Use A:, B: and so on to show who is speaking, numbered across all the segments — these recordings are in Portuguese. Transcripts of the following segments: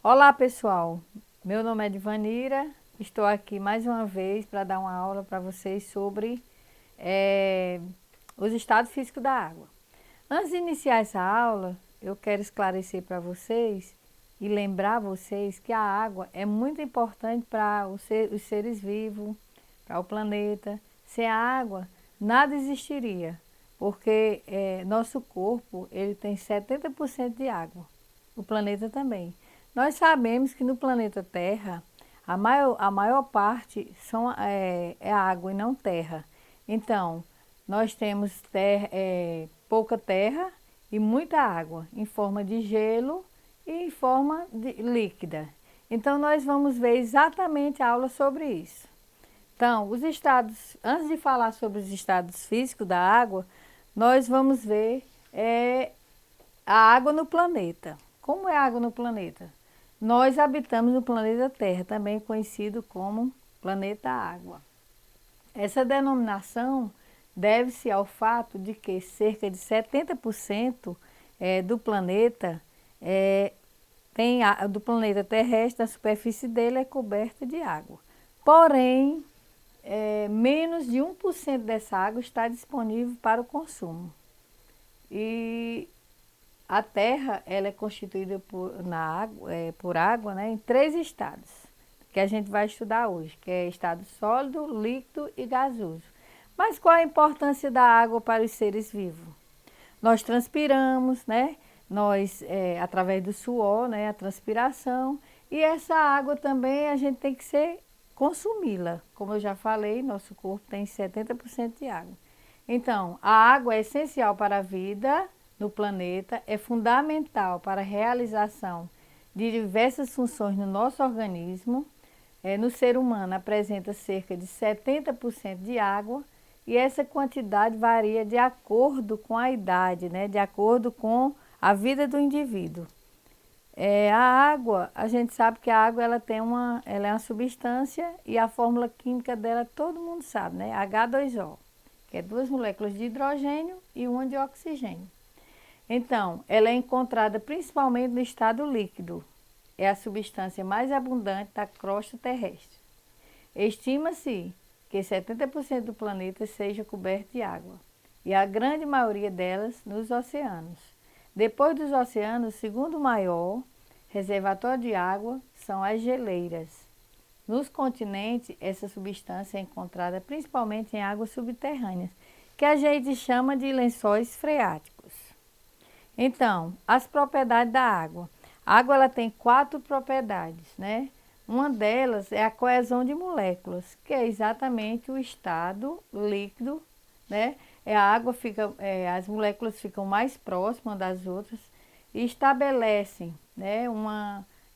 A: Olá, pessoal. Meu nome é Divanira. Estou aqui mais uma vez para dar uma aula para vocês sobre os estados físicos da água. Antes de iniciar essa aula, eu quero esclarecer para vocês e lembrar vocês que a água é muito importante para os seres vivos, para o planeta. Sem a água, nada existiria, porque nosso corpo ele tem 70% de água, o planeta também. Nós sabemos que no planeta Terra, a maior parte é água e não terra. Então, nós temos pouca terra e muita água, em forma de gelo e em forma de líquida. Então, nós vamos ver exatamente a aula sobre isso. Então, antes de falar sobre os estados físicos da água, nós vamos ver a água no planeta. Como é a água no planeta? Nós habitamos no planeta Terra, também conhecido como planeta Água. Essa denominação deve-se ao fato de que cerca de 70% do planeta do planeta terrestre, a superfície dele é coberta de água. Porém, menos de 1% dessa água está disponível para o consumo. E a Terra ela é constituída por água, né, em 3 estados, que a gente vai estudar hoje, que é estado sólido, líquido e gasoso. Mas qual a importância da água para os seres vivos? Nós transpiramos, né? Através do suor, né, a transpiração, e essa água também a gente tem que consumi-la. Como eu já falei, nosso corpo tem 70% de água. Então, a água é essencial para a vida no planeta, é fundamental para a realização de diversas funções no nosso organismo. No ser humano apresenta cerca de 70% de água e essa quantidade varia de acordo com a idade, né? De acordo com a vida do indivíduo. A água, a gente sabe que a água ela é uma substância e a fórmula química dela todo mundo sabe, né? H2O, que é 2 moléculas de hidrogênio e uma de oxigênio. Então, ela é encontrada principalmente no estado líquido. É a substância mais abundante da crosta terrestre. Estima-se que 70% do planeta seja coberto de água, e a grande maioria delas nos oceanos. Depois dos oceanos, o segundo maior reservatório de água são as geleiras. Nos continentes, essa substância é encontrada principalmente em águas subterrâneas, que a gente chama de lençóis freáticos. Então, as propriedades da água. A água ela tem 4 propriedades, né? Uma delas é a coesão de moléculas, que é exatamente o estado líquido, né? As moléculas ficam mais próximas das outras e estabelecem, né,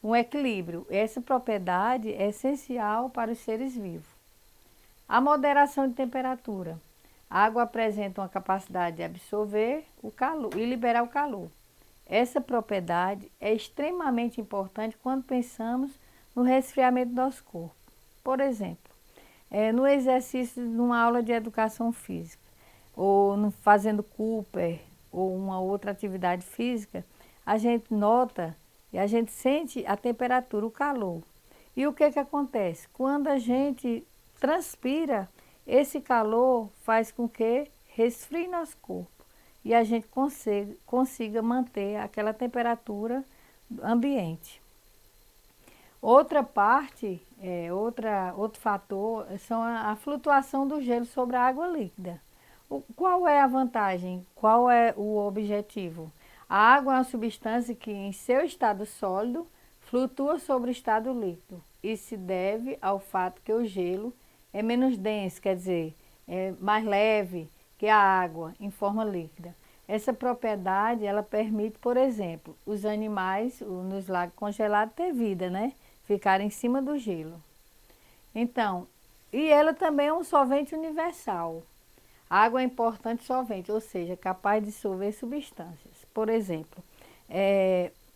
A: um equilíbrio. Essa propriedade é essencial para os seres vivos. A moderação de temperatura. A água apresenta uma capacidade de absorver o calor e liberar o calor. Essa propriedade é extremamente importante quando pensamos no resfriamento do nosso corpo. Por exemplo, no exercício de uma aula de educação física, ou fazendo Cooper, ou uma outra atividade física, a gente nota e a gente sente a temperatura, o calor. E o que acontece? Quando a gente transpira, esse calor faz com que resfrie nosso corpo e a gente consiga manter aquela temperatura ambiente. Outra parte, outro fator, são a flutuação do gelo sobre a água líquida. Qual é a vantagem? Qual é o objetivo? A água é uma substância que, em seu estado sólido, flutua sobre o estado líquido. Isso se deve ao fato que o gelo é menos denso, quer dizer, é mais leve que a água em forma líquida. Essa propriedade, ela permite, por exemplo, os animais nos lagos congelados ter vida, né? Ficar em cima do gelo. Então, e ela também é um solvente universal. A água é importante solvente, ou seja, capaz de dissolver substâncias. Por exemplo,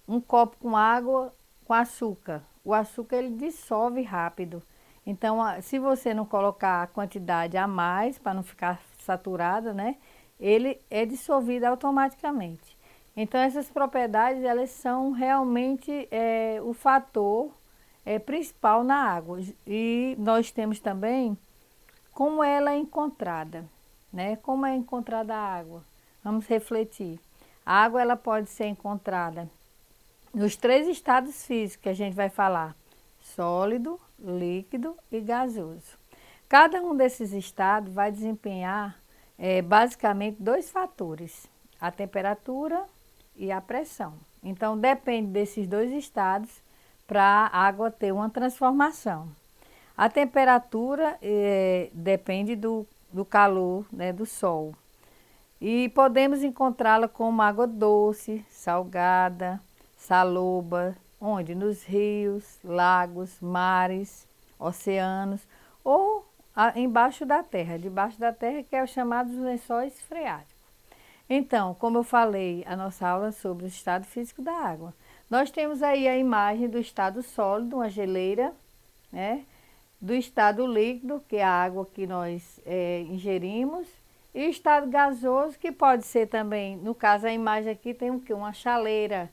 A: um copo com água com açúcar. O açúcar ele dissolve rápido. Então, se você não colocar a quantidade a mais, para não ficar saturada, né? Ele é dissolvido automaticamente. Então, essas propriedades, elas são realmente o fator principal na água. E nós temos também como ela é encontrada, né? Como é encontrada a água? Vamos refletir. A água, ela pode ser encontrada nos 3 estados físicos que a gente vai falar: sólido, líquido e gasoso. Cada um desses estados vai desempenhar basicamente 2 fatores: a temperatura e a pressão. Então, depende desses 2 estados para a água ter uma transformação. A temperatura depende do calor, né, do sol. E podemos encontrá-la como água doce, salgada, saloba, onde? Nos rios, lagos, mares, oceanos ou embaixo da terra. Debaixo da terra, que é o chamado lençóis freáticos. Então, como eu falei, a nossa aula é sobre o estado físico da água. Nós temos aí a imagem do estado sólido, uma geleira, né? Do estado líquido, que é a água que nós ingerimos, e o estado gasoso, que pode ser também, no caso a imagem aqui tem o quê? Uma chaleira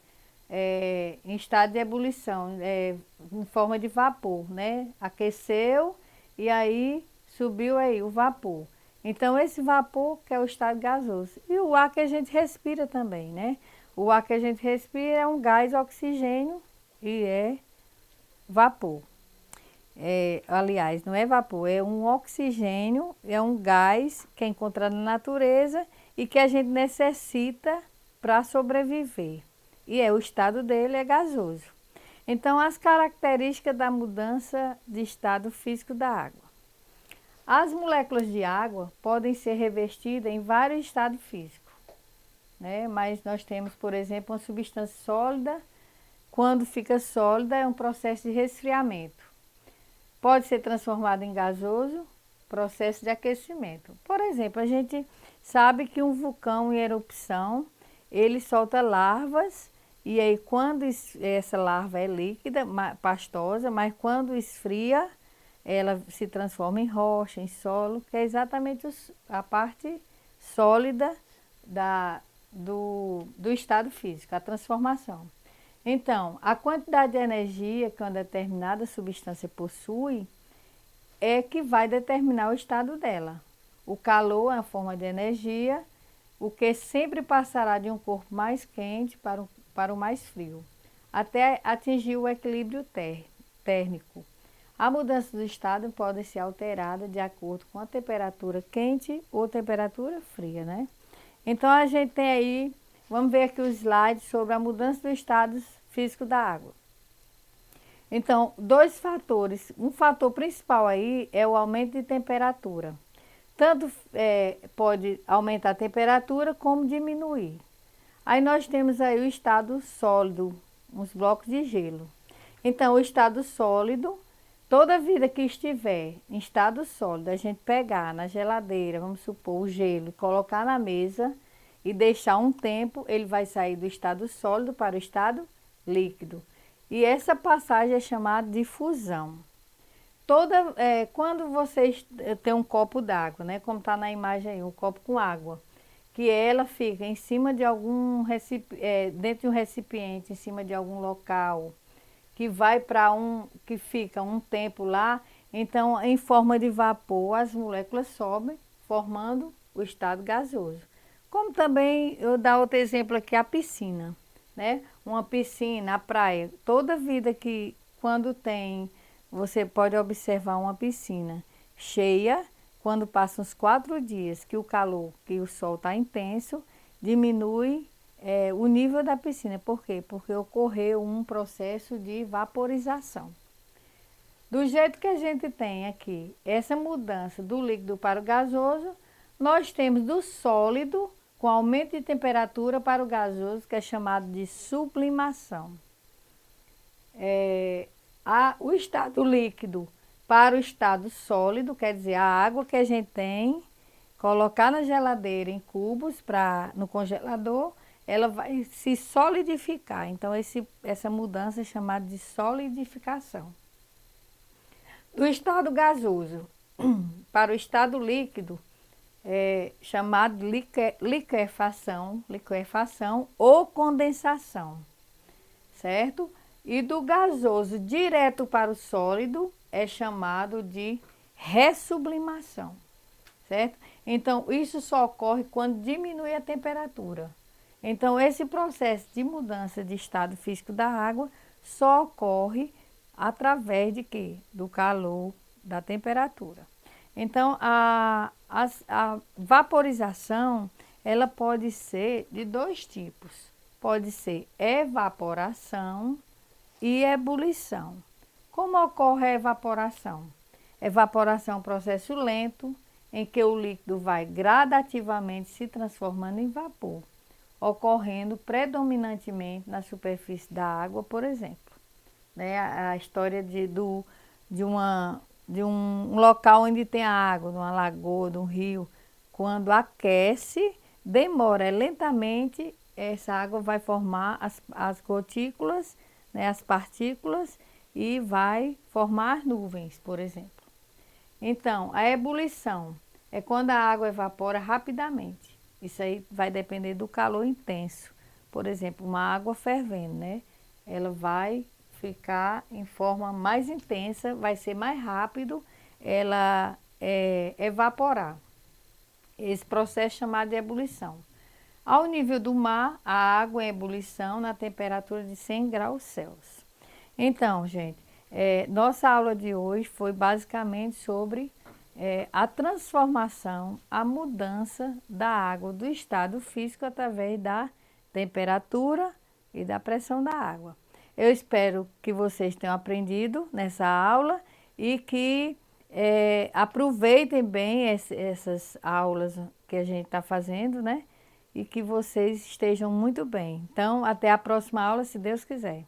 A: em estado de ebulição, em forma de vapor, né? Aqueceu e aí subiu aí o vapor. Então esse vapor que é o estado gasoso. E o ar que a gente respira também, né? O ar que a gente respira é um gás oxigênio e é vapor. Aliás, não é vapor, é um oxigênio, é um gás que é encontrado na natureza e que a gente necessita para sobreviver. E o estado dele é gasoso. Então, as características da mudança de estado físico da água. As moléculas de água podem ser revestidas em vários estados físicos, né? Mas nós temos, por exemplo, uma substância sólida. Quando fica sólida, é um processo de resfriamento. Pode ser transformado em gasoso, processo de aquecimento. Por exemplo, a gente sabe que um vulcão em erupção, ele solta larvas, e aí quando essa larva é líquida, pastosa, mas quando esfria, ela se transforma em rocha, em solo, que é exatamente a parte sólida do estado físico, a transformação. Então, a quantidade de energia que uma determinada substância possui é que vai determinar o estado dela. O calor é uma forma de energia, o que sempre passará de um corpo mais quente para o mais frio, até atingir o equilíbrio térmico. A mudança do estado pode ser alterada de acordo com a temperatura quente ou temperatura fria, né? Então, a gente tem aí, vamos ver aqui os slides sobre a mudança do estado físico da água. Então, 2 fatores. Um fator principal aí é o aumento de temperatura. Tanto pode aumentar a temperatura como diminuir. Aí nós temos aí o estado sólido, uns blocos de gelo. Então, o estado sólido, toda vida que estiver em estado sólido, a gente pegar na geladeira, vamos supor, o gelo, colocar na mesa e deixar um tempo, ele vai sair do estado sólido para o estado líquido. E essa passagem é chamada de fusão. Quando você tem um copo d'água, né, como está na imagem aí, um copo com água, que ela fica em cima de algum dentro de um recipiente, em cima de algum local, que vai que fica um tempo lá, então em forma de vapor as moléculas sobem, formando o estado gasoso. Como também eu dar outro exemplo aqui, a piscina, né? Uma piscina, a praia, toda vida que quando tem, você pode observar uma piscina cheia, quando passa uns 4 dias que o calor, que o sol está intenso, diminui o nível da piscina. Por quê? Porque ocorreu um processo de vaporização. Do jeito que a gente tem aqui, essa mudança do líquido para o gasoso, nós temos do sólido com aumento de temperatura para o gasoso, que é chamado de sublimação. O estado líquido para o estado sólido, quer dizer, a água que a gente tem, colocar na geladeira em cubos no congelador, ela vai se solidificar. Então, essa mudança é chamada de solidificação. Do estado gasoso para o estado líquido, chamado liquefação ou condensação, certo? E do gasoso direto para o sólido é chamado de ressublimação, certo? Então, isso só ocorre quando diminui a temperatura. Então, esse processo de mudança de estado físico da água só ocorre através de quê? Do calor, da temperatura. Então, a vaporização, ela pode ser de dois tipos. Pode ser evaporação e ebulição. Como ocorre a evaporação? Evaporação é um processo lento em que o líquido vai gradativamente se transformando em vapor, ocorrendo predominantemente na superfície da água, por exemplo. Né? A história de um local onde tem água, de uma lagoa, de um rio, quando aquece, demora lentamente, essa água vai formar as gotículas, né, as partículas, e vai formar nuvens, por exemplo. Então, a ebulição é quando a água evapora rapidamente. Isso aí vai depender do calor intenso. Por exemplo, uma água fervendo, né? Ela vai ficar em forma mais intensa, vai ser mais rápido ela evaporar. Esse processo é chamado de ebulição. Ao nível do mar, a água em ebulição na temperatura de 100 graus Celsius. Então, gente, nossa aula de hoje foi basicamente sobre a transformação, a mudança da água do estado físico através da temperatura e da pressão da água. Eu espero que vocês tenham aprendido nessa aula e que aproveitem bem essas aulas que a gente está fazendo, né? E que vocês estejam muito bem. Então, até a próxima aula, se Deus quiser.